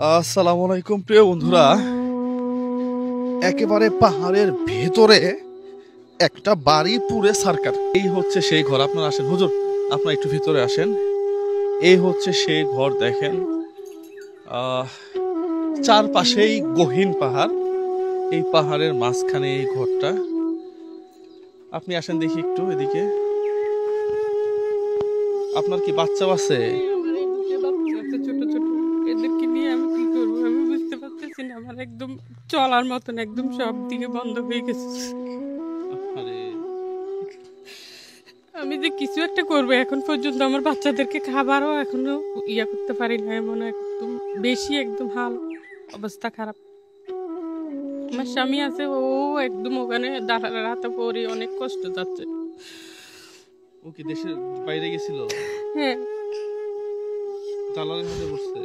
আসসালামু আলাইকুম প্রিয় বন্ধুরা, একেবারে পাহাড়ের ভেতরে একটা বাড়ি পুরে সরকার। এই হচ্ছে সেই ঘর। আপনারা আসেন হুজুর, আপনারা একটু ভিতরে আসেন। এই হচ্ছে সেই ঘর। দেখেন চারপাশেই গহীন পাহাড়, এই পাহাড়ের মাঝখানে এই ঘরটা। আপনি আসেন দেখি একটু এদিকে। আপনার কি বাচ্চাও আছে? আমার এই দুটো বাচ্চা আছে ছোট ছোট, এদেরকে নিয়ে আমি কি করবো আমি বুঝতে পারতেছি না। আমার একদম চলার মতন একদম সব দিকে বন্ধ হয়ে গেছে। আরে আমি যে কিছু একটা করবো এখন পর্যন্ত আমার বাচ্চাদেরকে খাবারও এখনো ইয়া করতে পারি না, এমন একদম বেশি একদম হাল অবস্থা খারাপ। আমার স্বামী আছে, ও একদম ওখানে রাতে পরে অনেক কষ্ট যাচ্ছে। ও কি দেশের বাইরে গেছিল? হ্যাঁ, দালালের হাতে বসছে।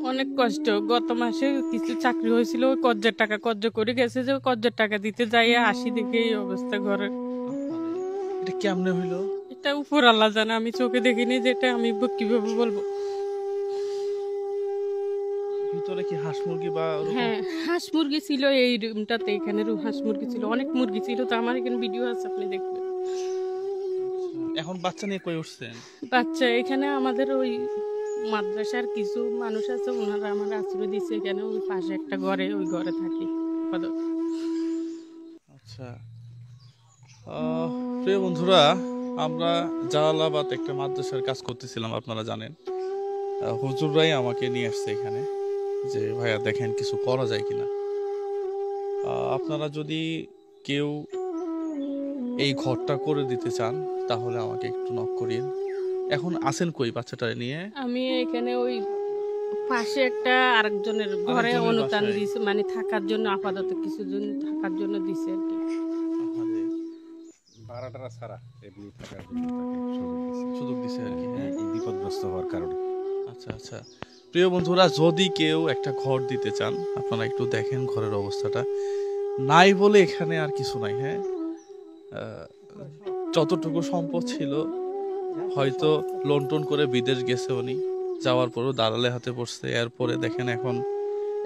অনেক কষ্ট। গত মাসে কিছু চাকরি হয়েছিল, ওই কর্জের টাকা কর্জ করে গেছে, যে কর্জের টাকা দিতে যাইয়া আসি দেখে এই অবস্থা ঘরে। এটা কেমনে হইলো? এটা উপর আল্লাহ জানে, আমি চোখে দেখিনি, যেটা আমি কিভাবে বলবো। ভিতরে কি হাঁস মুরগি বা ওরকম? হ্যাঁ, হাঁস মুরগি ছিল এই রুমটাতে, এখানে হাঁস মুরগি ছিল, অনেক মুরগি ছিল। তো আমার এখানে ভিডিও আছে, আপনি দেখবেন। এখন বাচ্চা নিয়ে কই উঠছেন? বাচ্চা এখানে আমাদের ওই মাদ্রাসার কিছু মানুষ আছে, ওনারা আমার আশ্রয় দিচ্ছে এখানে, ওই পাশে একটা ঘরে, ওই ঘরে থাকি আপাতত। আচ্ছা, প্রিয় বন্ধুরা, আমরা জালালাবাদ একটা মাদ্রাসার কাজ করতেছিলাম, আপনারা জানেন। হুজুররাই আমাকে নিয়ে আসছে এখানে, যে ভাইয়া দেখেন কিছু করা যায় কিনা। আপনারা যদি কেউ এই ঘরটা করে দিতে চান তাহলে আমাকে একটু নক করিন। এখন আছেন কই বাচ্চাটা নিয়ে? আমি এখানে ওই পাশে একটা আরেকজনের ঘরে আরেকজনের অনুদান বাসায়? দিয়েছে, মানে থাকার জন্য, আপাতত কিছুদিন থাকার জন্য দিছে আর কি। আহারে, ভাড়াটারা ছাড়া এমনি থাকার জন্য তাকে সুযোগ দিছে আর কি। হ্যাঁ, এই বিপদগ্রস্ত হওয়ার কারণে। আচ্ছা আচ্ছা। প্রিয় বন্ধুরা, যদি কেউ একটা ঘর দিতে চান আপনারা একটু দেখেন ঘরের অবস্থাটা। নাই বলে এখানে আর কিছু নাই। হ্যাঁ, যতটুকু সম্পদ ছিল হয়তো লোন টোন করে বিদেশ গেছে উনি, যাওয়ার পরও দালালের হাতে পড়ছে। এরপরে দেখেন এখন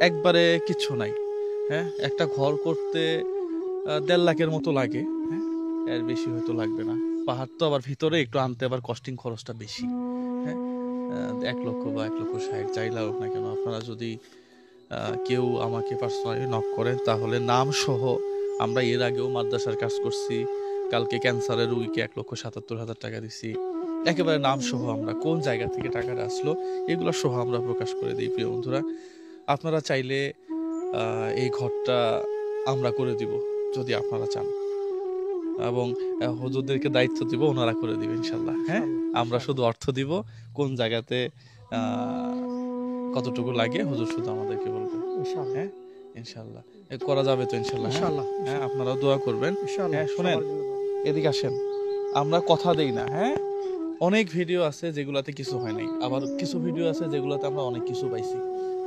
একবারে কিচ্ছু নাই। হ্যাঁ, একটা ঘর করতে 1.5 লাখের মতো লাগে। হ্যাঁ, এর বেশি হয়তো লাগবে না। পাহাড় তো আবার ভিতরে, একটু আনতে আবার কস্টিং খরচটা বেশি। হ্যাঁ, 1 লক্ষ বা 1,60,000 যাই লাগুক না কেন, আপনারা যদি কেউ আমাকে পার্সোনালি নক করেন তাহলে নাম সহ, আমরা এর আগেও মাদ্রাসার কাজ করছি, কালকে ক্যান্সারের রুগীকে 1,77,000 টাকা দিছি, একেবারে নাম সহ, আমরা কোন জায়গা থেকে টাকাটা আসলো এগুলো সহ আমরা প্রকাশ করে দিই। প্রিয় বন্ধুরা, আপনারা চাইলে এই ঘরটা আমরা করে দিব যদি আপনারা চান, এবং হুজুরদেরকে দায়িত্ব দিব, ওনারা করে দিবে ইনশাল্লাহ। হ্যাঁ, আমরা শুধু অর্থ দিব, কোন জায়গাতে কতটুকু লাগে হুজুর শুধু আমাদেরকে বলবে। হ্যাঁ, ইনশাল্লাহ করা যাবে তো ইনশাল্লাহ। হ্যাঁ, আপনারাও দোয়া করবেন। হ্যাঁ, শুনেন, এদিকে আসেন। আমরা কথা দেই না। হ্যাঁ, অনেক ভিডিও আছে যেগুলাতে কিছু হয় নাই, আবার কিছু ভিডিও আছে যেগুলাতে আমরা অনেক কিছু পাইছি।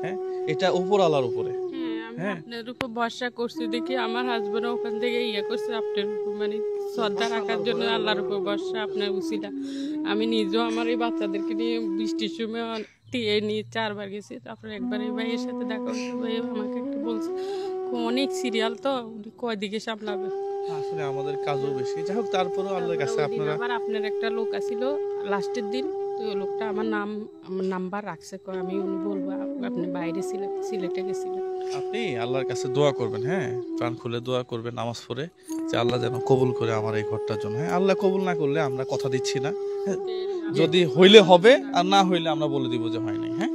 হ্যাঁ, এটা উপর আলার উপরে। হ্যাঁ, আমি হ্যাঁ, আপনার উপর ভরসা করছি দেখি আমার হাজবেন্ড ওখান থেকে ইয়ে করছে আপনার উপর, মানে শ্রদ্ধা রাখার জন্য আল্লাহর উপর ভরসা, আপনার উসিলা। আমি নিজেও আমার এই বাচ্চাদেরকে নিয়ে বৃষ্টির সময় নিয়ে 4বার গেছি। তারপরে একবার এই ভাইয়ের সাথে দেখা হচ্ছে, ভাই আমাকে একটু বলছে অনেক সিরিয়াল তো, উনি কয়দিকে সামলাবে। আসলে আমাদের কাজও বেশি, যাই হোক তারপরেও আল্লাহর কাছে তারপরে ওই দিন আপনারা। আবার আপনার একটা লোক আসিল লাস্টের দিন, তো ওই লোকটা আমার নাম্বার রাখছে, কয় আমি উনি বলবো আপনি বাইরে সিলেটে গেছিলেন। আপনি আল্লাহর কাছে দোয়া করবেন। হ্যাঁ, প্রাণ খুলে দোয়া করবেন নামাজ পড়ে, যে আল্লাহ যেন কবুল করে আমার এই ঘরটার জন্য। হ্যাঁ, আল্লাহ কবুল না করলে আমরা কথা দিচ্ছি না। হ্যাঁ, যদি হইলে হবে, আর না হইলে আমরা বলে দিব যে হয় নাই। হ্যাঁ,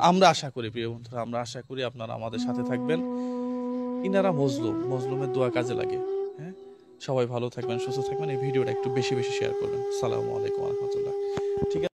আমরা আশা করি প্রিয় বন্ধুরা, আমরা আশা করি আপনারা আমাদের সাথে থাকবেন। ইনারা মজলুমের দোয়া কাজে লাগে। হ্যাঁ, সবাই ভালো থাকবেন, সুস্থ থাকবেন। এই ভিডিওটা একটু বেশি বেশি শেয়ার করবেন। সালামু আলাইকুম রহমতুল্লাহ। ঠিক আছে।